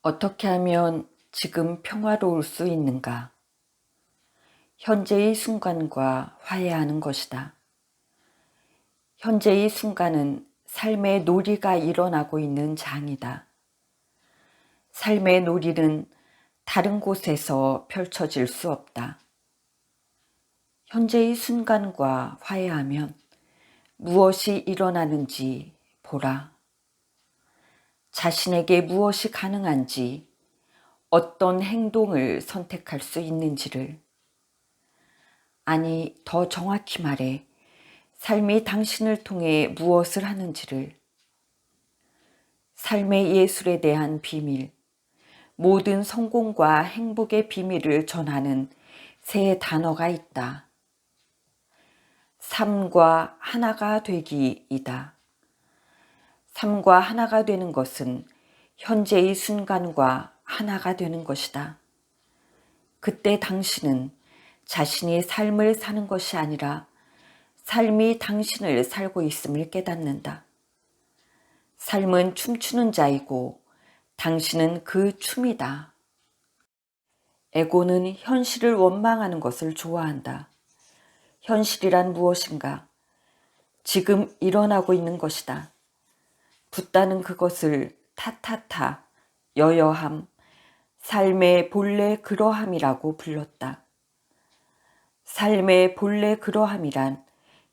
어떻게 하면 지금 평화로울 수 있는가? 현재의 순간과 화해하는 것이다. 현재의 순간은 삶의 놀이가 일어나고 있는 장이다. 삶의 놀이는 다른 곳에서 펼쳐질 수 없다. 현재의 순간과 화해하면 무엇이 일어나는지 보라. 자신에게 무엇이 가능한지, 어떤 행동을 선택할 수 있는지를, 아니 더 정확히 말해 삶이 당신을 통해 무엇을 하는지를, 삶의 예술에 대한 비밀, 모든 성공과 행복의 비밀을 전하는 세 단어가 있다. 삶과 하나가 되기이다. 삶과 하나가 되는 것은 현재의 순간과 하나가 되는 것이다. 그때 당신은 자신이 삶을 사는 것이 아니라 삶이 당신을 살고 있음을 깨닫는다. 삶은 춤추는 자이고 당신은 그 춤이다. 에고는 현실을 원망하는 것을 좋아한다. 현실이란 무엇인가? 지금 일어나고 있는 것이다. 붓다는 그것을 타타타, 여여함, 삶의 본래 그러함이라고 불렀다. 삶의 본래 그러함이란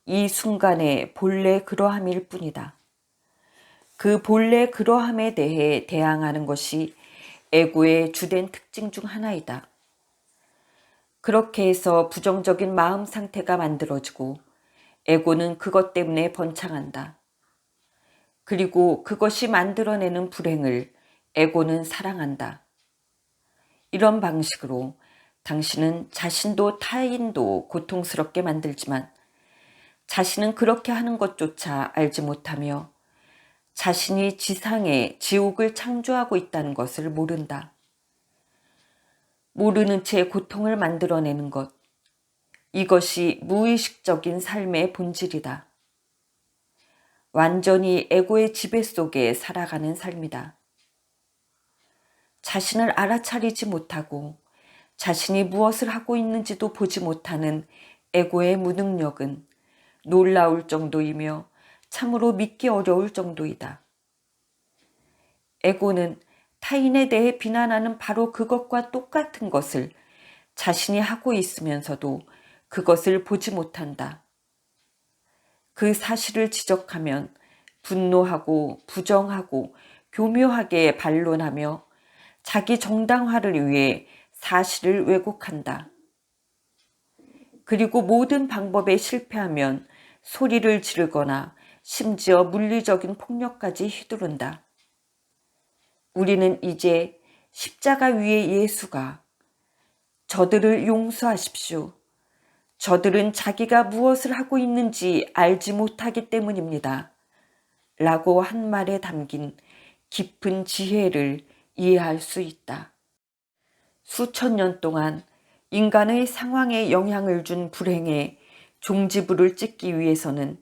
이 순간의 본래 그러함일 뿐이다. 그 본래 그러함에 대해 대항하는 것이 에고의 주된 특징 중 하나이다. 그렇게 해서 부정적인 마음 상태가 만들어지고 에고는 그것 때문에 번창한다. 그리고 그것이 만들어내는 불행을 에고는 사랑한다. 이런 방식으로 당신은 자신도 타인도 고통스럽게 만들지만 자신은 그렇게 하는 것조차 알지 못하며 자신이 지상에 지옥을 창조하고 있다는 것을 모른다. 모르는 채 고통을 만들어내는 것, 이것이 무의식적인 삶의 본질이다. 완전히 에고의 지배 속에 살아가는 삶이다. 자신을 알아차리지 못하고 자신이 무엇을 하고 있는지도 보지 못하는 에고의 무능력은 놀라울 정도이며 참으로 믿기 어려울 정도이다. 에고는 타인에 대해 비난하는 바로 그것과 똑같은 것을 자신이 하고 있으면서도 그것을 보지 못한다. 그 사실을 지적하면 분노하고 부정하고 교묘하게 반론하며 자기 정당화를 위해 사실을 왜곡한다. 그리고 모든 방법에 실패하면 소리를 지르거나 심지어 물리적인 폭력까지 휘두른다. 우리는 이제 십자가 위의 예수가 저들을 용서하십시오. 저들은 자기가 무엇을 하고 있는지 알지 못하기 때문입니다. 라고 한 말에 담긴 깊은 지혜를 이해할 수 있다. 수천 년 동안 인간의 상황에 영향을 준 불행의 종지부를 찍기 위해서는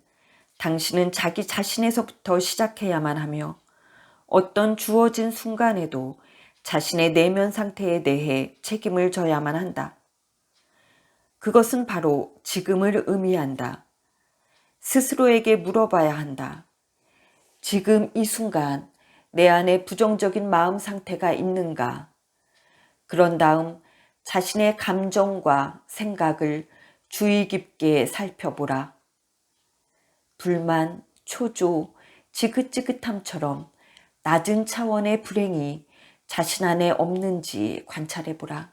당신은 자기 자신에서부터 시작해야만 하며 어떤 주어진 순간에도 자신의 내면 상태에 대해 책임을 져야만 한다. 그것은 바로 지금을 의미한다. 스스로에게 물어봐야 한다. 지금 이 순간 내 안에 부정적인 마음 상태가 있는가? 그런 다음 자신의 감정과 생각을 주의 깊게 살펴보라. 불만, 초조, 지긋지긋함처럼 낮은 차원의 불행이 자신 안에 없는지 관찰해보라.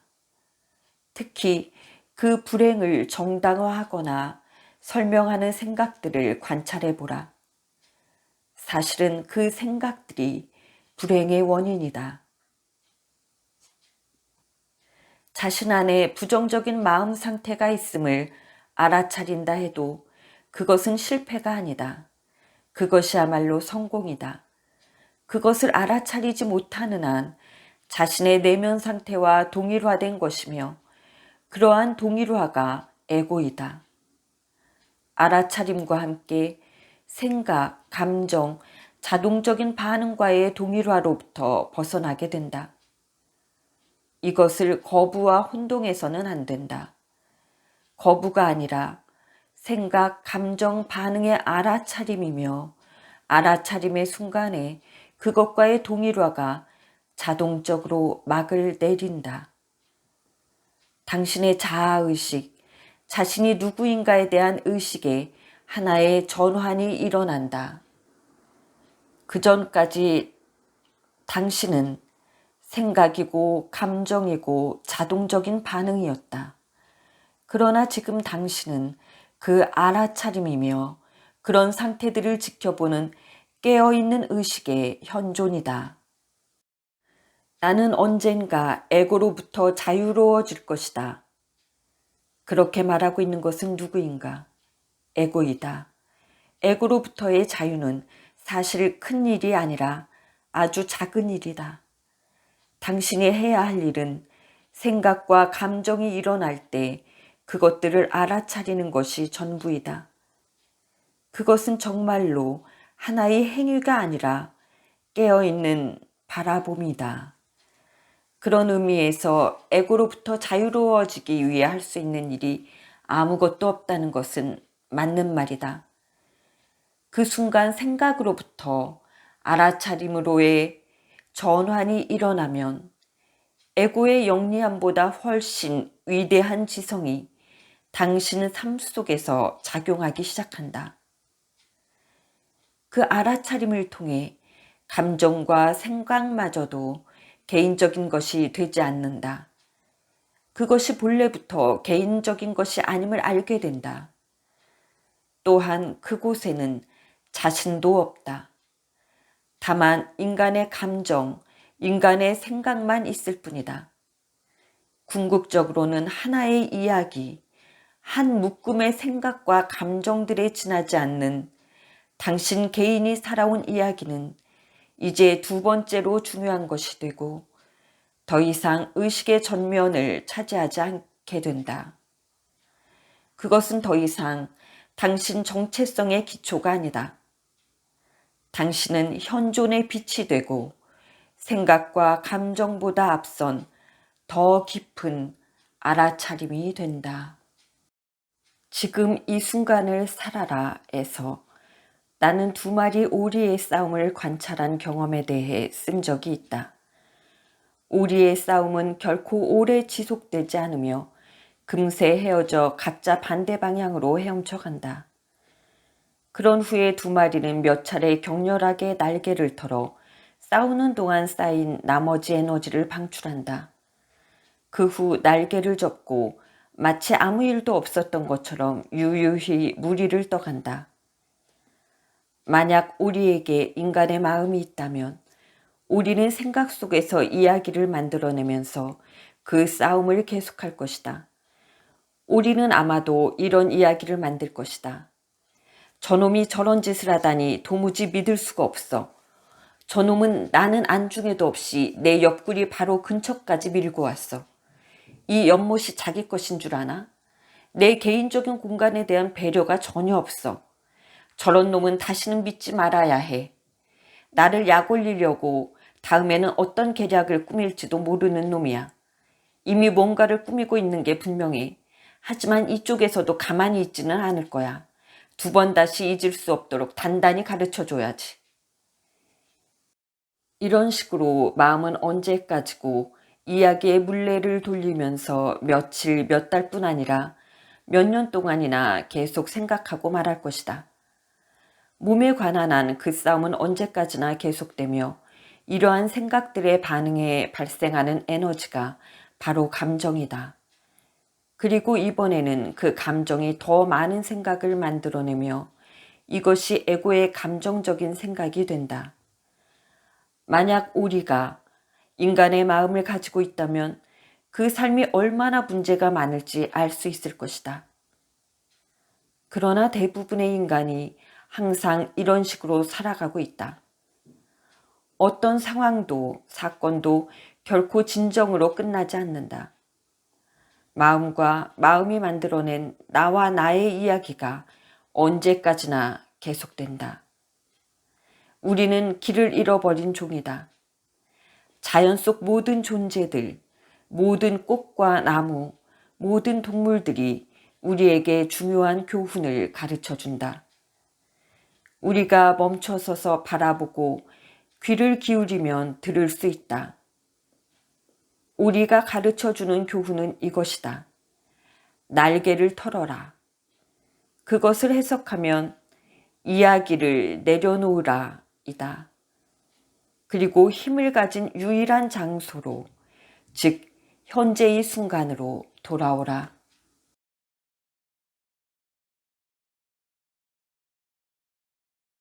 특히 그 불행을 정당화하거나 설명하는 생각들을 관찰해보라. 사실은 그 생각들이 불행의 원인이다. 자신 안에 부정적인 마음 상태가 있음을 알아차린다 해도 그것은 실패가 아니다. 그것이야말로 성공이다. 그것을 알아차리지 못하는 한 자신의 내면 상태와 동일화된 것이며 그러한 동일화가 에고이다. 알아차림과 함께 생각, 감정, 자동적인 반응과의 동일화로부터 벗어나게 된다. 이것을 거부와 혼동해서는 안 된다. 거부가 아니라 생각, 감정, 반응의 알아차림이며 알아차림의 순간에 그것과의 동일화가 자동적으로 막을 내린다. 당신의 자아의식, 자신이 누구인가에 대한 의식에 하나의 전환이 일어난다. 그 전까지 당신은 생각이고 감정이고 자동적인 반응이었다. 그러나 지금 당신은 그 알아차림이며 그런 상태들을 지켜보는 깨어있는 의식의 현존이다. 나는 언젠가 에고로부터 자유로워질 것이다. 그렇게 말하고 있는 것은 누구인가? 에고이다. 에고로부터의 자유는 사실 큰 일이 아니라 아주 작은 일이다. 당신이 해야 할 일은 생각과 감정이 일어날 때 그것들을 알아차리는 것이 전부이다. 그것은 정말로 하나의 행위가 아니라 깨어있는 바라봄이다. 그런 의미에서 에고로부터 자유로워지기 위해 할 수 있는 일이 아무것도 없다는 것은 맞는 말이다. 그 순간 생각으로부터 알아차림으로의 전환이 일어나면 에고의 영리함보다 훨씬 위대한 지성이 당신의 삶 속에서 작용하기 시작한다. 그 알아차림을 통해 감정과 생각마저도 개인적인 것이 되지 않는다. 그것이 본래부터 개인적인 것이 아님을 알게 된다. 또한 그곳에는 자신도 없다. 다만 인간의 감정, 인간의 생각만 있을 뿐이다. 궁극적으로는 하나의 이야기, 한 묶음의 생각과 감정들에 지나지 않는 당신 개인이 살아온 이야기는 이제 두 번째로 중요한 것이 되고 더 이상 의식의 전면을 차지하지 않게 된다. 그것은 더 이상 당신 정체성의 기초가 아니다. 당신은 현존의 빛이 되고 생각과 감정보다 앞선 더 깊은 알아차림이 된다. 지금 이 순간을 살아라에서 나는 두 마리 오리의 싸움을 관찰한 경험에 대해 쓴 적이 있다. 오리의 싸움은 결코 오래 지속되지 않으며 금세 헤어져 각자 반대 방향으로 헤엄쳐 간다. 그런 후에 두 마리는 몇 차례 격렬하게 날개를 털어 싸우는 동안 쌓인 나머지 에너지를 방출한다. 그 후 날개를 접고 마치 아무 일도 없었던 것처럼 유유히 무리를 떠간다. 만약 우리에게 인간의 마음이 있다면 우리는 생각 속에서 이야기를 만들어내면서 그 싸움을 계속할 것이다. 우리는 아마도 이런 이야기를 만들 것이다. 저놈이 저런 짓을 하다니 도무지 믿을 수가 없어. 저놈은 나는 안중에도 없이 내 옆구리 바로 근처까지 밀고 왔어. 이 연못이 자기 것인 줄 아나? 내 개인적인 공간에 대한 배려가 전혀 없어. 저런 놈은 다시는 믿지 말아야 해. 나를 약 올리려고 다음에는 어떤 계략을 꾸밀지도 모르는 놈이야. 이미 뭔가를 꾸미고 있는 게 분명해. 하지만 이쪽에서도 가만히 있지는 않을 거야. 두 번 다시 잊을 수 없도록 단단히 가르쳐줘야지. 이런 식으로 마음은 언제까지고 이야기의 물레를 돌리면서 며칠, 몇 달뿐 아니라 몇 년 동안이나 계속 생각하고 말할 것이다. 몸에 관한 한 그 싸움은 언제까지나 계속되며 이러한 생각들의 반응에 발생하는 에너지가 바로 감정이다. 그리고 이번에는 그 감정이 더 많은 생각을 만들어내며 이것이 에고의 감정적인 생각이 된다. 만약 우리가 인간의 마음을 가지고 있다면 그 삶이 얼마나 문제가 많을지 알 수 있을 것이다. 그러나 대부분의 인간이 항상 이런 식으로 살아가고 있다. 어떤 상황도 사건도 결코 진정으로 끝나지 않는다. 마음과 마음이 만들어낸 나와 나의 이야기가 언제까지나 계속된다. 우리는 길을 잃어버린 종이다. 자연 속 모든 존재들, 모든 꽃과 나무, 모든 동물들이 우리에게 중요한 교훈을 가르쳐 준다. 우리가 멈춰서서 바라보고 귀를 기울이면 들을 수 있다. 우리가 가르쳐 주는 교훈은 이것이다. 날개를 털어라. 그것을 해석하면 이야기를 내려놓으라 이다. 그리고 힘을 가진 유일한 장소로, 즉 현재의 순간으로 돌아오라.